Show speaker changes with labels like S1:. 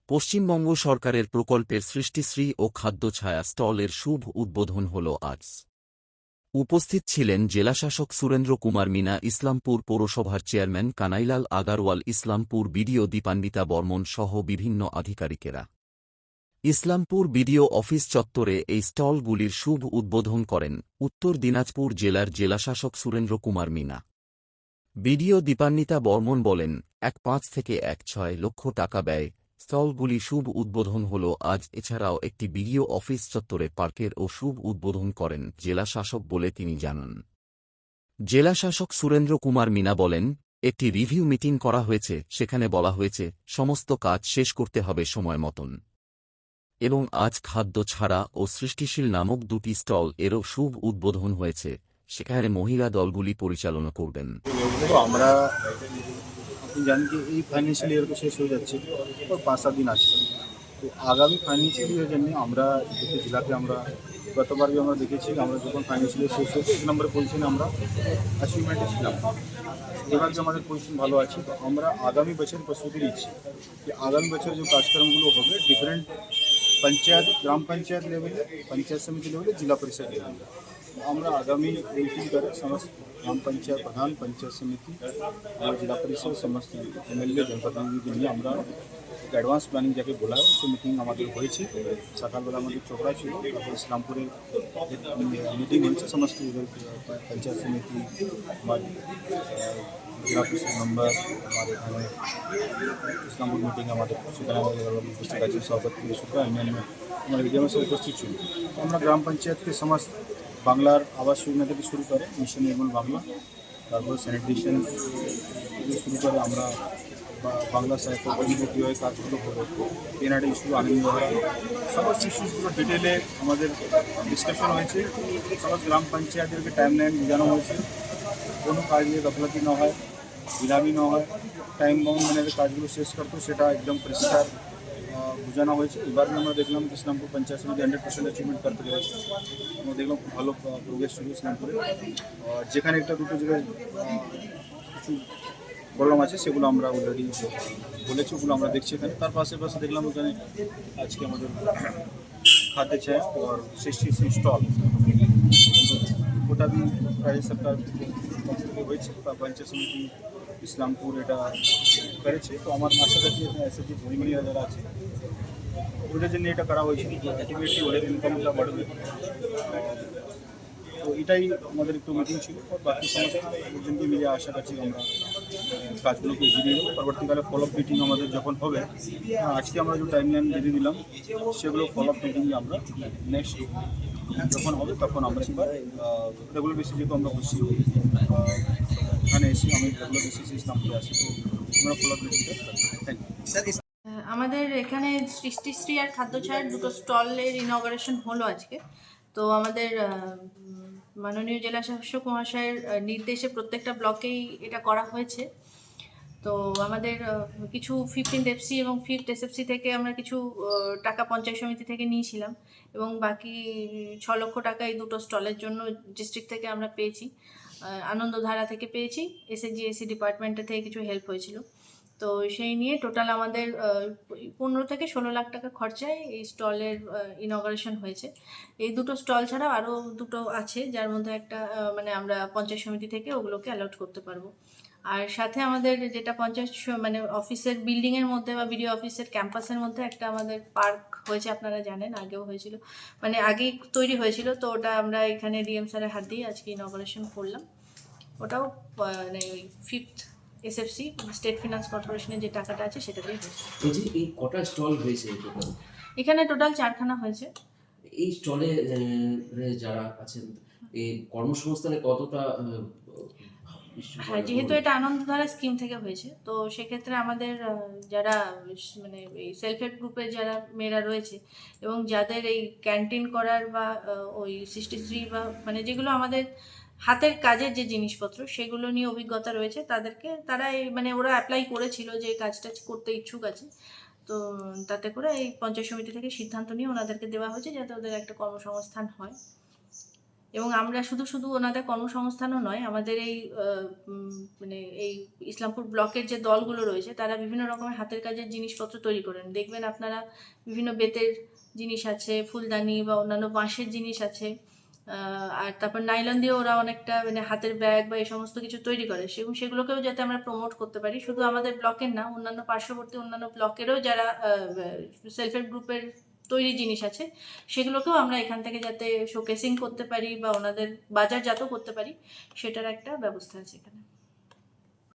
S1: পশ্চিমবঙ্গ সরকারের প্রকল্পের সৃষ্টিশ্রী ও খাদ্য ছায়া স্টলের শুভ উদ্বোধন হল আজ। উপস্থিত ছিলেন জেলাশাসক সুরেন্দ্র কুমার মিনা, ইসলামপুর পৌরসভার চেয়ারম্যান কানাইলাল আগারওয়াল, ইসলামপুর বিডিও দীপান্বিতা বর্মন সহ বিভিন্ন আধিকারিকেরা। ইসলামপুর বিডিও অফিস চত্বরে এই স্টলগুলির শুভ উদ্বোধন করেন উত্তর দিনাজপুর জেলার জেলাশাসক সুরেন্দ্র কুমার মিনা। বিডিও দীপান্বিতা বর্মন বলেন, ১.৫ থেকে ১.৬ লক্ষ টাকা ব্যয় স্টলগুলি শুভ উদ্বোধন হল আজ। এছাড়াও একটি বিডিও অফিস চত্বরে পার্কের ও শুভ উদ্বোধন করেন জেলা শাসক বলে তিনি জানান। জেলাশাসক সুরেন্দ্র কুমার মিনা বলেন, একটি রিভিউ মিটিং করা হয়েছে, সেখানে বলা হয়েছে সমস্ত কাজ শেষ করতে হবে সময় মতন, এবং আজ খাদ্য ছাড়া ও সৃষ্টিশীল নামক দুটি স্টল এরও শুভ উদ্বোধন হয়েছে, সেখানে মহিলা দলগুলি পরিচালনা করবেন।
S2: তো আমরা আপনি জানেন যে এই ফাইন্যান্সিয়াল ইয়ার তো শেষ হয়ে যাচ্ছে, তো 5-7 দিন আছে। তো আগামী ফাইন্যান্সিয়াল ইয়ারের জন্য আমরা দুটো জেলাতে আমরা গতবারও আমরা দেখেছি, আমরা যখন ফাইন্যান্সিয়াল ইয়ার শেষ হয়েছে 1 নম্বর পজিশনে আমরা অ্যাচিভমেন্টে ছিলাম। এবার যে আমাদের পজিশন ভালো আছে, তো আমরা আগামী বছর প্রস্তুতি নিচ্ছি যে আগামী বছর যে কাজকর্মগুলো হবে ডিফারেন্ট पंचायत, ग्राम पंचायत लेवल, पंचायत समिति लेवल, जिला परिषद लेवल আমরা আগামী मीटिंग করে समस्त ग्राम पंचायत प्रधान, पंचायत समिति और जिला परिषद समस्त एमएलए जनप्रतिनिधि নিয়ে আমরা অ্যাডভান্স প্ল্যানিং যাকে বলা হয় সেই মিটিং আমাদের হয়েছে। সকালবেলা আমাদের চোপড়া ছিল, তারপর ইসলামপুরে মিটিং হয়েছে সমস্ত पंचायत समिति हमारे जिला परिषद मेंबर हमारे এখানে ইসলামপুর মিটিং আমাদের সেখানে উপস্থিত আছে সভাপতি সুপ্রা অন্যান্য আমার এরিয়ার সব উপস্থিত ছিল। আমরা গ্রাম পঞ্চায়েতকে সমস্ত বাংলার আবাস যোজনা থেকে শুরু করে মিশন নির্মল বাংলা, তারপর স্যানিটেশন থেকে শুরু করে আমরা বাংলা সাহিত্য কমিটি কীভাবে কাজগুলো করবো, এনআরডি ইস্যু, আনন্দ সমস্ত ইস্যুসগুলো ডিটেলে আমাদের ডিসকাশন হয়েছে। সমস্ত গ্রাম পঞ্চায়েতদেরকে টাইম লাইন বোঝানো হয়েছে, কোনো কাজ নিয়ে গাফলাতি না হয়, বিলামি না হয়, টাইম বাউন্ড মানে কাজগুলো শেষ করতো সেটা একদম পরিষ্কার বোঝানো হয়েছে। এবার আমরা দেখলাম যে ইসলামপুর পঞ্চায়েত সমিতি 100% অ্যাচিভমেন্ট করতে পেরেছে। আমরা দেখলাম খুব ভালো প্রোগ্রেস ছিল ইসলামপুরে। আর যেখানে একটা দুটো জায়গায় কিছু প্রবলেম আছে সেগুলো আমরা অলরেডি বলেছি, ওগুলো আমরা দেখছি এখানে। তার পাশে দেখলাম ওখানে আজকে আমাদের খাদ্য ছায়া और সৃষ্টি স্টল ওটা भी রাজ্য সরকার থেকে হয়েছে বা পঞ্চায়েত সমিতি ইসলামপুর এটা করেছে। তো আমার আশা করছি এসএসজি ভূমিমণিরা যারা আছে ওদের জন্য এটা করা হয়েছে, অ্যাক্টিভিটি ওদের ইনকামটা বাড়বে। তো এটাই আমাদের একটু মিটিং ছিল, বাকি সমস্ত লোকজনকে মিলে আশা করছি আমরা কাজগুলোকে এগিয়ে নিয়ে যাবো। পরবর্তীকালে ফলো আপ মিটিং আমাদের যখন হবে, আজকে আমরা যে টাইম লাইন বেঁধে দিলাম সেগুলো ফলো আপ মিটিং আমরা নেক্সট যখন হবে তখন আমরা এবার রেগুলার বেসিস যেহেতু আমরা বসছি এখানে এসে আমি রেগুলার বেসিসে ইসলামপুরে আসি, তো আমরা ফলো আপ মিটিংটা থ্যাংক ইউ।
S3: আমাদের এখানে সৃষ্টিশ্রী আর খাদ্য ছায়ার দুটো স্টলের ইনগরেশন হলো আজকে। তো আমাদের মাননীয় জেলা শাসক মহাশয়ের নির্দেশে প্রত্যেকটা ব্লকেই এটা করা হয়েছে। তো আমাদের কিছু 15th এফসি এবং 5th এসএফসি থেকে আমরা কিছু টাকা পঞ্চায়েত সমিতি থেকে নিয়েছিলাম, এবং বাকি 6 লক্ষ টাকা এই দুটো স্টলের জন্য ডিস্ট্রিক্ট থেকে আমরা পেয়েছি, আনন্দধারা থেকে পেয়েছি, এসএসজি ডিপার্টমেন্টের থেকে কিছু হেল্প হয়েছিল। তো সেই নিয়ে টোটাল আমাদের 15 থেকে 16 লাখ টাকা খরচায় এই স্টলের ইনগরেশন হয়েছে। এই দুটো স্টল ছাড়াও আরও দুটো আছে, যার মধ্যে একটা মানে আমরা পঞ্চায়েত সমিতি থেকে ওগুলোকে অ্যালট করতে পারবো। আর সাথে আমাদের যেটা পঞ্চায়েত মানে অফিসের বিল্ডিংয়ের মধ্যে বা বিডিও অফিসের ক্যাম্পাসের মধ্যে একটা আমাদের পার্ক হয়েছে, আপনারা জানেন আগেও হয়েছিল, মানে আগেই তৈরি হয়েছিল। তো ওটা আমরা এখানে ডিএম স্যারের হাত দিয়ে আজকে ইনগরেশন করলাম। ওটাও মানে 5th এসএফসি স্টেট ফিনান্স কর্পোরেশনের যে টাকাটা আছে সেটা দিয়ে হয়েছে।
S4: এই কটা স্টল হয়েছে টোটাল?
S3: এখানে টোটাল 4খানা হয়েছে।
S4: এই স্টলে যারা আছেন এই কর্মসংস্থানে কতটা
S3: হ্যাঁ, যেহেতু এটা আনন্দধারা স্কিম থেকে হয়েছে, তো সেক্ষেত্রে আমাদের যারা মানে এই সেলফ হেল্প গ্রুপের যারা মেয়েরা রয়েছে এবং যাদের এই ক্যান্টিন করার বা ওই সৃষ্টিশ্রী বা মানে যেগুলো আমাদের হাতের কাজের যে জিনিসপত্র সেগুলো নিয়ে অভিজ্ঞতা রয়েছে, তারা এই মানে ওরা অ্যাপ্লাই করেছিল যে এই কাজটা করতে ইচ্ছুক আছে। তো তাতে করে এই পঞ্চায়েত সমিতি থেকে সিদ্ধান্ত নিয়ে ওনাদেরকে দেওয়া হয়েছে যাতে ওদের একটা কর্মসংস্থান হয়। এবং আমরা শুধু শুধু ওনাদের কর্মসংস্থানও নয়, আমাদের এই মানে এই ইসলামপুর ব্লকের যে দলগুলো রয়েছে তারা বিভিন্ন রকমের হাতের কাজের জিনিসপত্র তৈরি করেন। দেখবেন আপনারা বিভিন্ন বেতের জিনিস আছে, ফুলদানি বা অন্যান্য বাঁশের জিনিস আছে, আর তারপর নাইলন দিয়ে ওরা অনেকটা মানে হাতের ব্যাগ বা এই সমস্ত কিছু তৈরি করে, এবং সেগুলোকেও যাতে আমরা প্রমোট করতে পারি, শুধু আমাদের ব্লকের না, অন্যান্য পার্শ্ববর্তী অন্যান্য ব্লকেরও যারা সেলফ হেল্প গ্রুপের তৈরি জিনিস আছে সেগুলোকেও আমরা এখান থেকে যাতে শোকেসিং করতে পারি বা ওনাদের বাজারজাত করতে পারি, সেটার একটা ব্যবস্থা আছে এখানে।